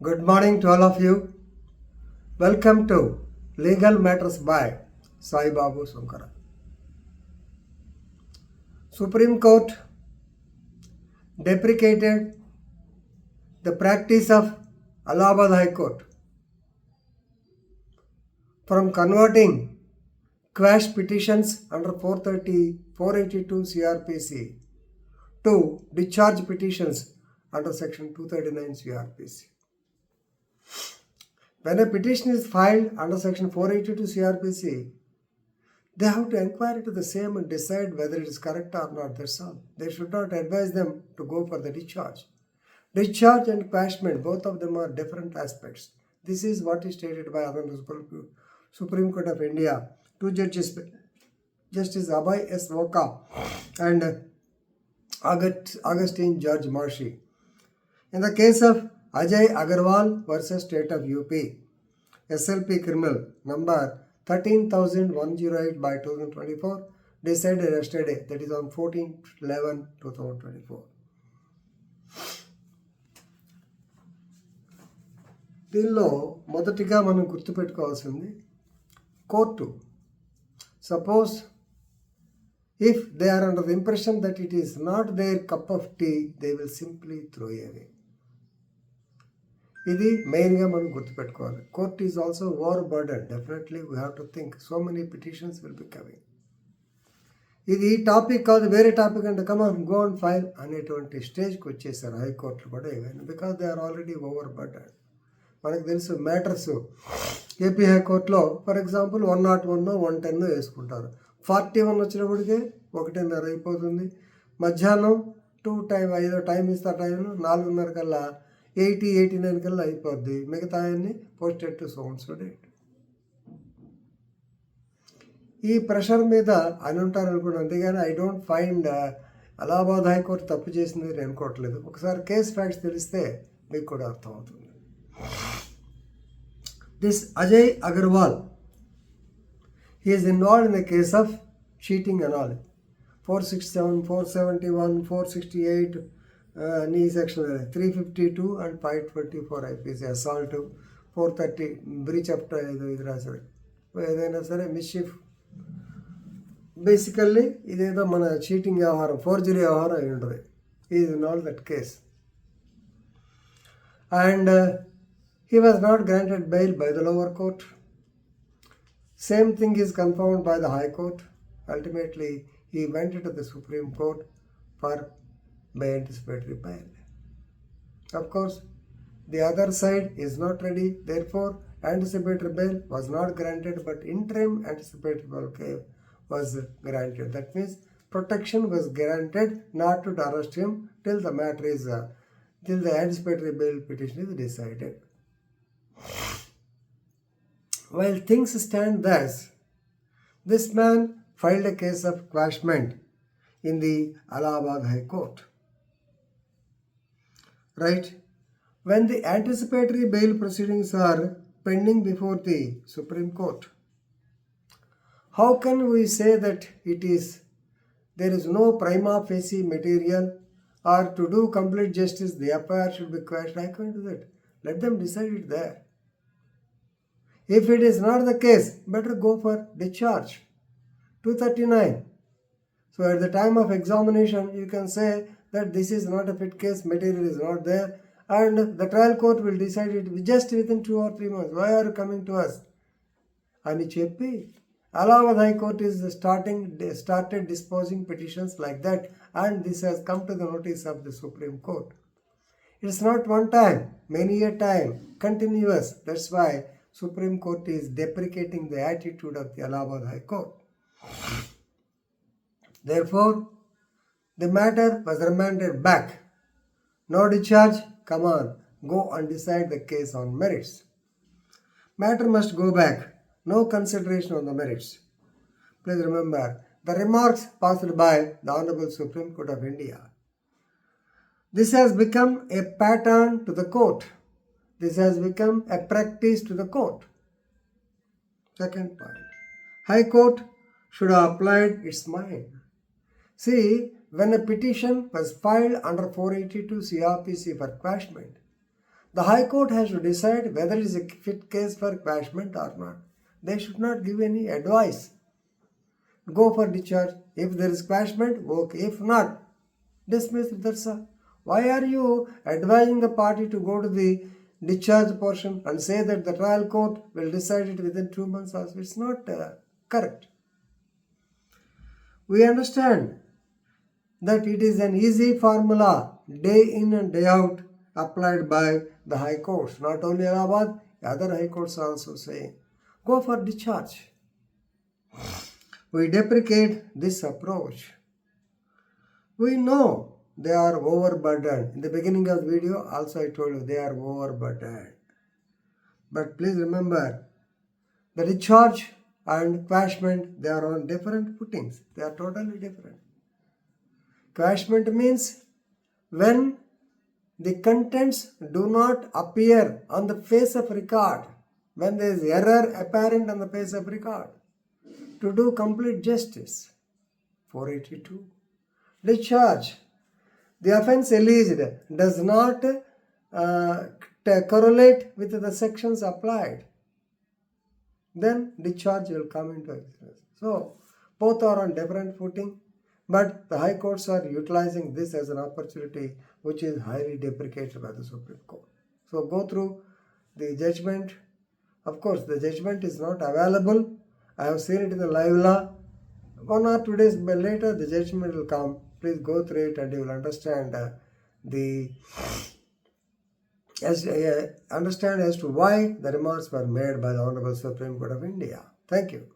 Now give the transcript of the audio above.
Good morning to all of you. Welcome to Legal Matters by Sai Babu Sunkara. Supreme Court deprecated the practice of Allhabad High Court from converting quash petitions under 482 CRPC to discharge petitions under section 239 CRPC. When a petition is filed under section 482 CRPC, they have to inquire into the same and decide whether it is correct or not. That's all. They should not advise them to go for the discharge. Discharge and quashment, both of them are different aspects. This is what is stated by Honorable Supreme Court of India. Two judges, Justice Abhay S. Voka and Augustine George Marshy. In the case of Ajay Agarwal versus State of UP, SLP criminal number 13,108 by 2024, decided yesterday, that is on 14/11/2024. దీనిలో మొదటిగా మనం గుర్తుపెట్టుకోవాల్సింది court. Suppose if they are under the impression that it is not their cup of tea, they will simply throw away. ఇది మెయిన్గా మనం గుర్తుపెట్టుకోవాలి. Court is also overburdened. Definitely we have to think so many petitions will be coming. ఇది topic కాదు, వేరే topic అంటే come on go and file అనేటువంటి స్టేజ్కి వచ్చేసారు హైకోర్టులు కూడా ఏవైనా, because they are already overburdened. మనకు తెలుసు మ్యాటర్స్ ఏపీ హైకోర్టులో ఫర్ ఎగ్జాంపుల్ 101, 110 వేసుకుంటారు. 41 వచ్చినప్పటికే 1:30 అయిపోతుంది. మధ్యాహ్నం 2 టైం 5 టైం ఇస్తే టైంలో 4:30 కల్లా 80, 89 కల్లా అయిపోద్ది. మిగతా అన్ని posted to so and so date. ఈ ప్రెషర్ మీద అని ఉంటారు అనుకున్నాను. అంతేగాని I don't find Allahabad high court తప్పు చేసింది నేను అనుకోవట్లేదు. ఒకసారి కేస్ ఫ్యాక్ట్స్ తెలిస్తే మీకు కూడా అర్థమవుతుంది. This Ajay Agarwal, he is involved in the case of cheating and all. 467, 471, 468 నీ section 352 and 524 IPC assault, 430 breach of ఇది రాశారు. ఏదైనా సరే మిస్షిఫ్, బేసికల్లీ ఇదేదో మన చీటింగ్ వ్యవహారం, ఫోర్జరీ వ్యవహారం అయి ఉంటుంది. Is in all that case. And he was not granted bail by the lower court. Same thing is confirmed by the High Court. Ultimately, he went into the Supreme Court for by anticipatory bail. Of course, the other side is not ready. Therefore, anticipatory bail was not granted, but interim anticipatory bail was granted. That means protection was granted not to arrest him till the matter is till the anticipatory bail petition is decided. While things stand thus, this man filed a case of quashment in the Allhabad High Court. Right? When the anticipatory bail proceedings are pending before the Supreme Court, how can we say that there is no prima facie material, or to do complete justice the FIR should be quashed? I can't do that. Let them decide it there. If it is not the case, better go for discharge. 239. So at the time of examination, you can say that this is not a fit case, material is not there, and the trial court will decide it just within 2 or 3 months. Why are you coming to us? Ani cheppi, Allhabad High Court is started disposing petitions like that, and this has come to the notice of the Supreme Court. It's not one time, many a time, continuous. That's why Supreme Court is deprecating the attitude of the Allhabad High Court. Therefore, the matter was remanded back. No discharge, come on, go and decide the case on merits. Matter must go back, no consideration on the merits. Please remember the remarks passed by the Honorable Supreme Court of India. This has become a pattern to the court. This has become a practice to the court. Second point, High Court should have applied its mind. See, when a petition was filed under 482 CRPC for quashment, The High Court has to decide whether it is a fit case for quashment or not. They should not give any advice. Go for discharge. If there is quashment, okay. If not, dismiss. That's all. Why are you advising the party to go to the discharge portion and say that the trial court will decide it within 2 months? Also, it's not correct. We understand that it is an easy formula, day in and day out, applied by the high courts. Not only Allhabad, other high courts are also saying, go for discharge. We deprecate this approach. We know they are overburdened. In the beginning of the video, also I told you they are overburdened. But please remember, the discharge and quashment, they are on different footings. They are totally different. Quashment means when the contents do not appear on the face of record, when there is error apparent on the face of record. To do complete justice. 482. Discharge. The offence alleged does not correlate with the sections applied. Then discharge will come into existence. So, both are on different footing, but the high courts are utilizing this as an opportunity which is highly deprecated by the Supreme Court. So, go through the judgment. Of course, the judgment is not available. I have seen it in the live law. 1 or 2 days later, the judgment will come. Please go through it and you will understand understand as to why the remarks were made by the Honorable Supreme Court of India. Thank you.